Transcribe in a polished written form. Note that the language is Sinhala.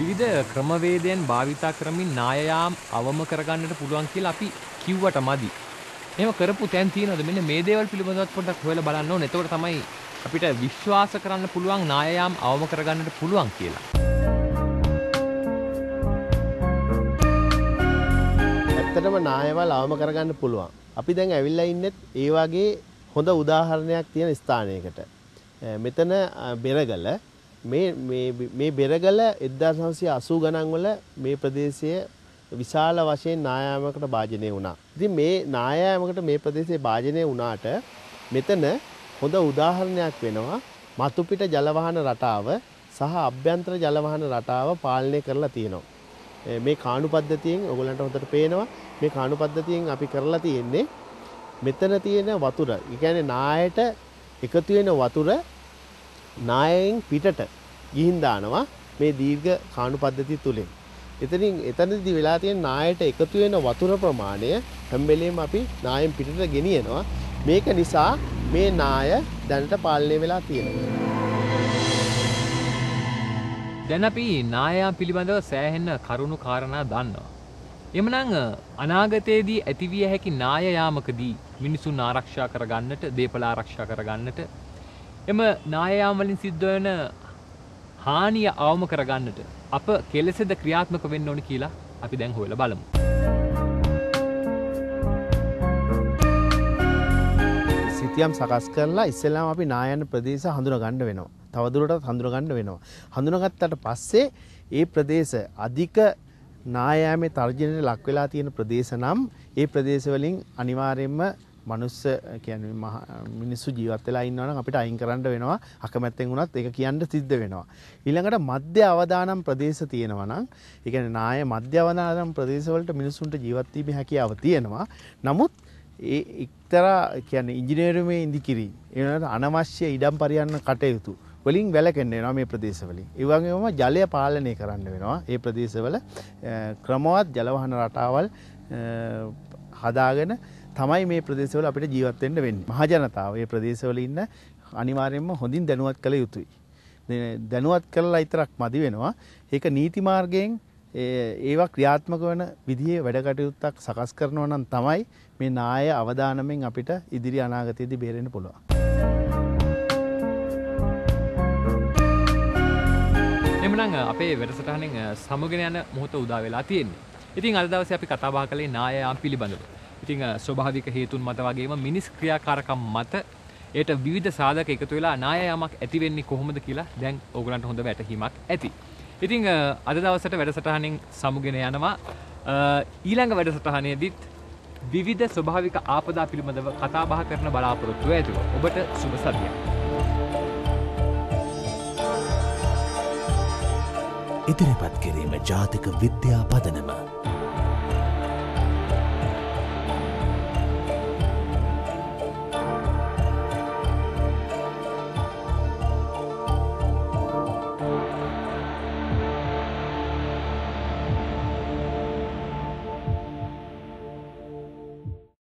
විවිධ ක්‍රමවේදයන් භාවිතා කරමින් නායයාම් අවම කරගන්නට පුළුවන් කියලා අපි කිව්වට මදි. එහෙම කරපු තැන් තියෙනවද? මෙන්න මේ දේවල් පිළිබඳව පොඩ්ඩක් හොයලා බලන්න ඕනේ. එතකොට තමයි අපිට විශ්වාස කරන්න පුළුවන් නායයාම් අවම කරගන්නට පුළුවන් කියලා. ඇත්තටම නායවල් අවම කරගන්න පුළුවන්. අපි දැන් ඇවිල්ලා ඉන්නෙත් ඒ වගේ හොඳ උදාහරණයක් තියෙන ස්ථානයකට. මෙතන බෙරගල මේ බෙරගල 1980 ගණන් වල මේ ප්‍රදේශයේ විශාල වශයෙන් නායාමයකට භාජනය වුණා. ඉතින් මේ නායාමයකට මේ ප්‍රදේශයේ භාජනය වුණාට මෙතන හොඳ උදාහරණයක් වෙනවා මතුපිට ජලවාහන රටාව සහ අභ්‍යන්තර ජලවාහන රටාව පාලනය කරලා තියෙනවා. මේ කාණු පද්ධතියෙන් ඔයගලන්ට හොඳට පේනවා මේ කාණු පද්ධතියෙන් අපි කරලා තියෙන්නේ මෙතන තියෙන වතුර. ඒ කියන්නේ නායට එකතු වෙන වතුර නායෙන් පිටට ගිහින් දානවා මේ දීර්ඝ කාණු පද්ධතිය තුලින්. එතනදී වෙලා තියෙන නායට එකතු වෙන වතුර ප්‍රමාණය හැම වෙලෙම අපි නායෙන් පිටට ගෙනියනවා. මේක නිසා මේ නාය දැනට පාලනය වෙලා තියෙනවා. දැන් අපි නායයාම් පිළිබඳව සෑහෙන කරුණු කාරණා දන්නවා. එhmenan අනාගතයේදී ඇතිවිය හැකි නායයාමකදී මිනිසුන් ආරක්ෂා කරගන්නට, දේපල ආරක්ෂා කරගන්නට, එම නායයාම් වලින් සිද්ධ වෙන හානිය අවම කරගන්නට අප කෙලෙසද ක්‍රියාත්මක වෙන්න ඕනි කියලා අපි දැන් හොයලා බලමු. සිතියම් සකස් කරලා ඉස්සෙල්ලාම අපි නායන ප්‍රදේශ හඳුනා ගන්න වෙනවා. තවදුරටත් හඳුනා ගන්න වෙනවා. හඳුනාගත්තට පස්සේ ඒ ප්‍රදේශ අධික නායයාමේ තර්ජනයට ලක් වෙලා තියෙන ප්‍රදේශ නම් ඒ ප්‍රදේශ වලින් අනිවාර්යයෙන්ම මනුස්ස කියන්නේ මිනිස්සු ජීවත් වෙලා ඉන්නවා නම් අපිට අයින් කරන්න වෙනවා. අකමැත්තෙන් වුණත් ඒක කියන්න සිද්ධ වෙනවා. ඊළඟට මධ්‍ය අවදානම් ප්‍රදේශ තියෙනවා නම් ඒ කියන්නේ නාය මධ්‍ය අවදානම් ප්‍රදේශ වලට මිනිස්සුන්ට ජීවත් වීමේ හැකියාව තියෙනවා. නමුත් ඒ එක්තරා කියන්නේ ඉංජිනේරුමේ ඉදිකිරි ඒනට අනවශ්‍ය ඉඩම් පරියන්න කටයුතු වලින් වැළකෙන්න වෙනවා මේ ප්‍රදේශවලින්. ඒ වගේම ජලය පාලනය කරන්න වෙනවා. ඒ ප්‍රදේශවල ක්‍රමවත් ජලවහන රටාවල් හදාගෙන තමයි මේ ප්‍රදේශවල අපිට ජීවත් වෙන්න වෙන්නේ. මහ ජනතාව මේ ප්‍රදේශවල ඉන්න අනිවාර්යයෙන්ම හොඳින් දැනුවත් කළ යුතුයි. දැනුවත් කළා විතරක් මදි වෙනවා. ඒක නීති මාර්ගයෙන් ඒවා ක්‍රියාත්මක වෙන විදිහේ වැඩ කටයුත්තක් සකස් කරනවා නම් තමයි මේ නාය අවදානමෙන් අපිට ඉදිරි අනාගතයේදී බේරෙන්න පුළුවන්. එhmenan අපේ වැඩසටහනෙන් සමුගෙන යන මොහොත උදා වෙලා තියෙන්නේ. ඉතින් අද දවසේ අපි කතා බහ කළේ නායයාම් පිළිබඳව. ඉතින් ස්වභාවික හේතුන් මත වගේම මිනිස් ක්‍රියාකාරකම් මත ඒට විවිධ සාධක එකතු වෙලා නායයාමක් ඇති වෙන්නේ කොහොමද කියලා දැන් ඕගලන්ට හොඳ වැටහීමක් ඇති. ඉතින් අද දවසට වැඩසටහනින් සමුගෙන යනවා. ඊළඟ වැඩසටහනේදීත් විවිධ ස්වභාවික ආපදා පිළිබඳව කතා බහ කරන බලාපොරොත්තු ඇතුව ඔබට සුබ සතියක්. ඉදිරිපත් කිරීම ජාතික විද්‍යා පදනම